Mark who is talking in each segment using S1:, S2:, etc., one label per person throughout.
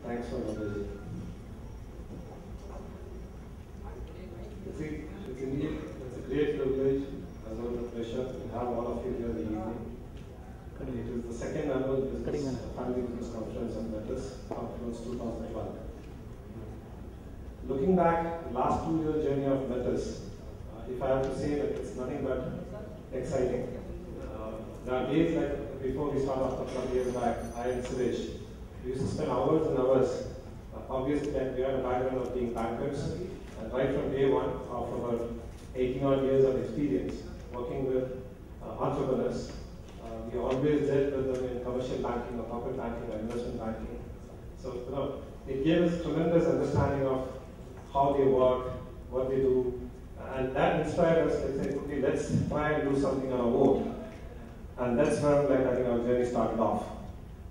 S1: Thanks for the It's indeed it's a great privilege as well as a pleasure to have all of you here in the evening. It is the second annual Family Business Conference of Metis, Confluence 2012. Looking back, the last 2-year journey of Metis, if I have to say that it's nothing but exciting. There are days like before we started off a couple of years back, I and Suresh, we used to spend hours and hours. Obviously, we had a background of being bankers, and right from day one of our 18-odd years of experience working with entrepreneurs, we always dealt with them in commercial banking or corporate banking or investment banking. So, it gave us tremendous understanding of how they work, what they do, and that inspired us to say, okay, let's try and do something on our own. And that's where I think our journey started off.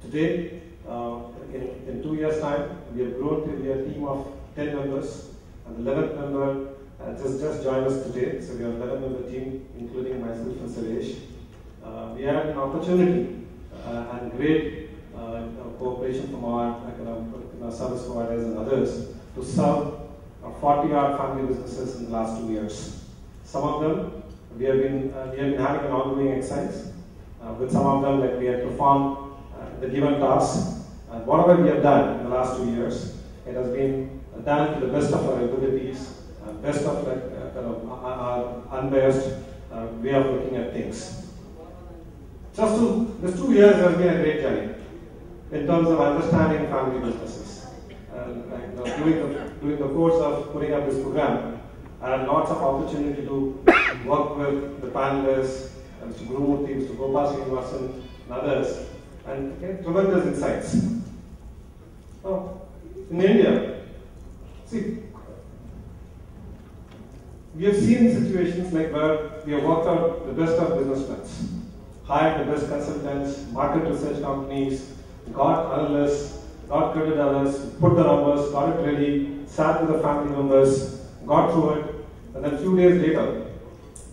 S1: Today, in 2 years' time, we have grown to be a team of 10 members, and the 11th member just joined us today. So we have an 11-member team, including myself and Suresh. We had an opportunity and great cooperation from our service providers and others to serve 40-odd family businesses in the last 2 years. Some of them we have been having an ongoing exercise. With some of them, we have performed the given tasks. And whatever we have done in the last 2 years, it has been done to the best of our abilities, best of our unbiased way of looking at things. This 2 years has been a great journey in terms of understanding family businesses. And during the course of putting up this program, I had lots of opportunity to work with the panelists, Mr. Gurumurthy, Mr. Gopal Srinivasan, and others, and get tremendous insights. In India, see, we have seen situations like where we have worked out the best of businessmen, hired the best consultants, market research companies, got analysts, got credit analysts, put the numbers, got it ready, sat with the family members, got through it, and then a few days later,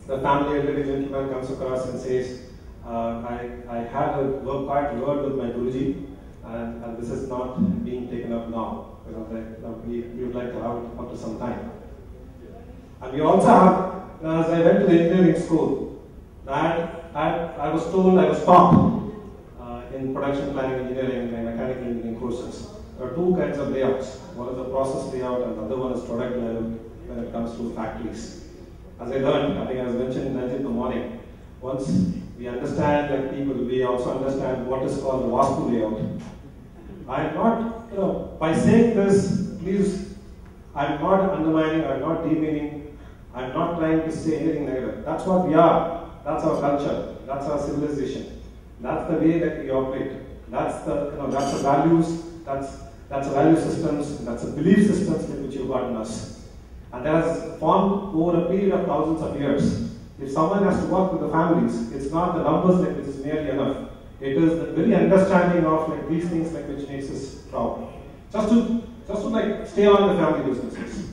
S1: the family elderly gentleman comes across and says, I had a quiet word with my Guruji, and this is not being taken up now. We would like to have it up to some time. And we also have, as I went to the engineering school, I was told I was taught in production planning engineering and mechanical engineering courses. There are two kinds of layouts. One is the process layout and the other one is product level when it comes to factories. As I learned, I think I was mentioned in the morning, once we understand people, we also understand what is called the Vastu layout. I'm not, by saying this, please, I'm not undermining, I'm not demeaning, I'm not trying to say anything negative. That's what we are. That's our culture. That's our civilization. That's the way that we operate. That's the values. That's the value systems. That's the belief systems which you've got in us. And that has formed over a period of thousands of years. If someone has to work with the families, it's not the numbers which is merely enough. It is the very understanding of these things which makes us proud. Just to stay on the family businesses.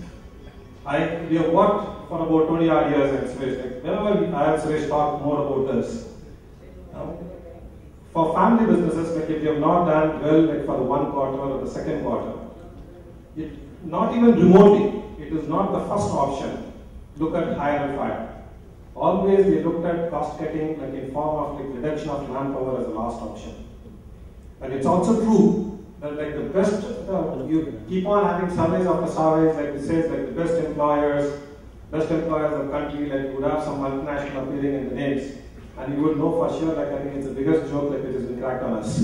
S1: We have worked for about 20 odd years and Suresh. Whenever I and Suresh talk more about this, for family businesses, if you have not done well for the 1 quarter or the 2nd quarter, not even remotely, it is not the first option. Look at hire and fire. Always they looked at cost cutting in form of reduction of manpower as the last option. And it's also true that the best, you keep on having surveys after surveys, it says the best employers of the country, you would have some multinational appearing in the names, and you would know for sure I think it's the biggest joke which has been cracked on us.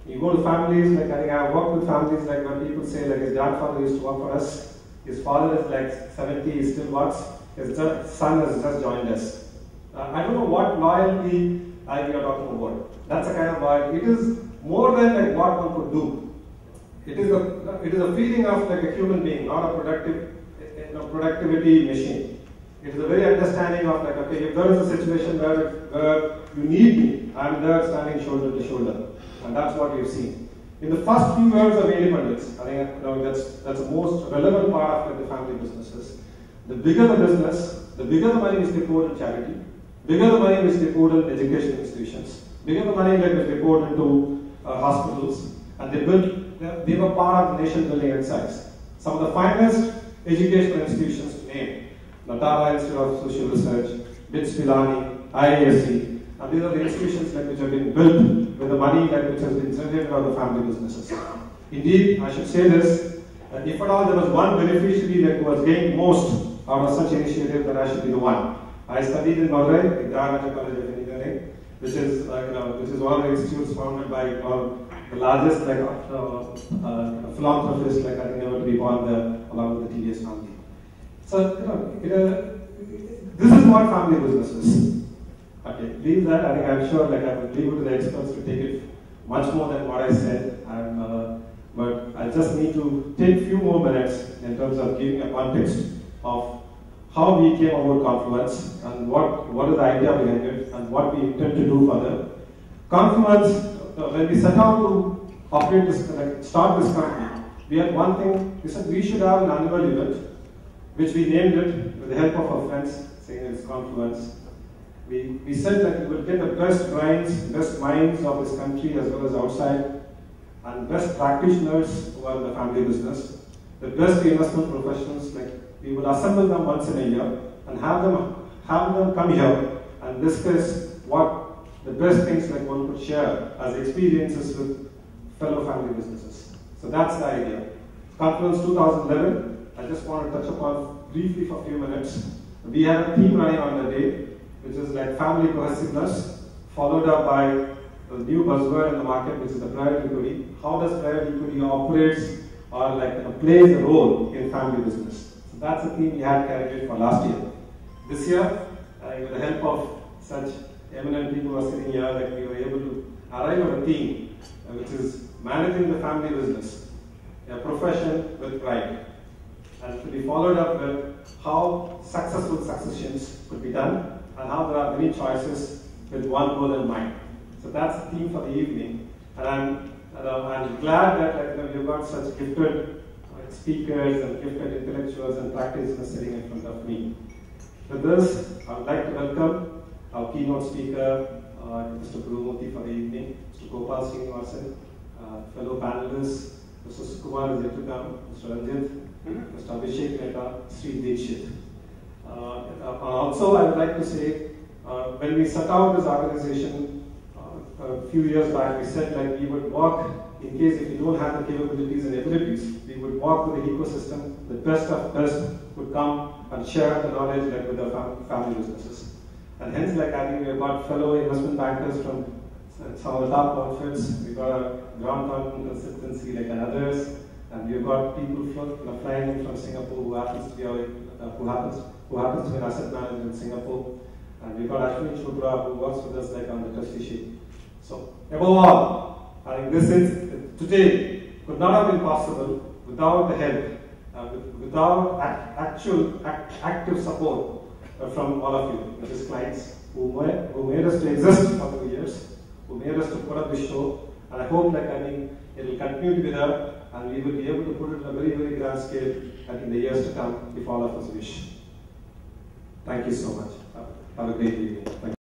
S1: You go to families, I think I have worked with families where people say his grandfather used to work for us, his father is 70, he still works, his son has just joined us. I don't know what loyalty we are talking about. That's a kind of loyalty. It is more than what one could do. It is a feeling of a human being, not a productivity machine. It is a very understanding of okay, if there is a situation where you need me, I am there standing shoulder to shoulder. And that's what we've seen. In the first few years of independence, I think that's the most relevant part of the family businesses. The bigger the business, the bigger the money which they poured in charity, bigger the money which they poured in education institutions, bigger the money which they poured into hospitals, and they built they were part of the nation building exercise. Some of the finest educational institutions to name: Natara Institute of Social Research, BITS Pilani, IAS, and these are the institutions like which have been built with the money like which has been generated out of the family businesses. Indeed, I should say this, that if at all there was one beneficiary that was gained most out of such initiative, then I should be the one. I studied in Madurai, in Dharanaja College of Engineering, which is one of the institutes founded by the largest philanthropists like I think ever to be born there, along with the TVS family. So this is what family business is. Okay, leave that. I think I'm sure I will leave it to the experts to take it much more than what I said. But I just need to take a few more minutes in terms of giving a context of how we came about Confluence and what is the idea behind it and what we intend to do further. Confluence, when we set out to operate this, start this company, we had one thing. We said we should have an annual event, which we named it with the help of our friends, saying it's Confluence. We said that we would get the best brains, best minds of this country as well as outside, and best practitioners who are in the family business, the best investment professionals. Like we would assemble them once in a year and have them come here and discuss what the best things like one could share as experiences with fellow family businesses. So that's the idea. Confluence 2011. I just want to touch upon briefly for a few minutes. We have a theme running on the day, which is like family cohesiveness, followed up by a new buzzword in the market, which is the private equity. How does private equity operates or plays a role in family business? So that's the theme we had carried for last year. This year, with the help of such eminent people who are sitting here, we were able to arrive at a theme, which is managing the family business, a profession with pride, and to be followed up with how successful successions could be done and how there are many choices with one goal in mind. So that's the theme for the evening, and I'm glad that we've got such gifted speakers and gifted intellectuals and practitioners sitting in front of me. With this, I would like to welcome our keynote speaker, Mr. Gurumurthy, for the evening, Mr. Gopal Srinivasan, fellow panelists, Mr. Sukumar is yet to come, Mr. Ranjit, Mr. Abhishek Mehta, Sri Dikshit. Also, I would like to say, when we set out this organization a few years back, we said we would work, in case if we don't have the capabilities and abilities, we would work with the ecosystem. The best of best would come and share the knowledge with the family businesses. And hence, I think we've got fellow investment bankers from some of the top outfits. We've got a ground consultancy like others, and we've got people flying in from Singapore who happens to be who happens to be an asset manager in Singapore, and we've got Ashwini Chopra who works with us on the trusteeship. So above all, I think this is today could not have been possible without the help, without active support from all of you, which is clients who made us to exist for 2 years, who made us to put up this show, and I hope it will continue to be there, and we will be able to put it on a very, very grand scale in the years to come if all of us wish. Thank you so much. Have a great evening. Thank you.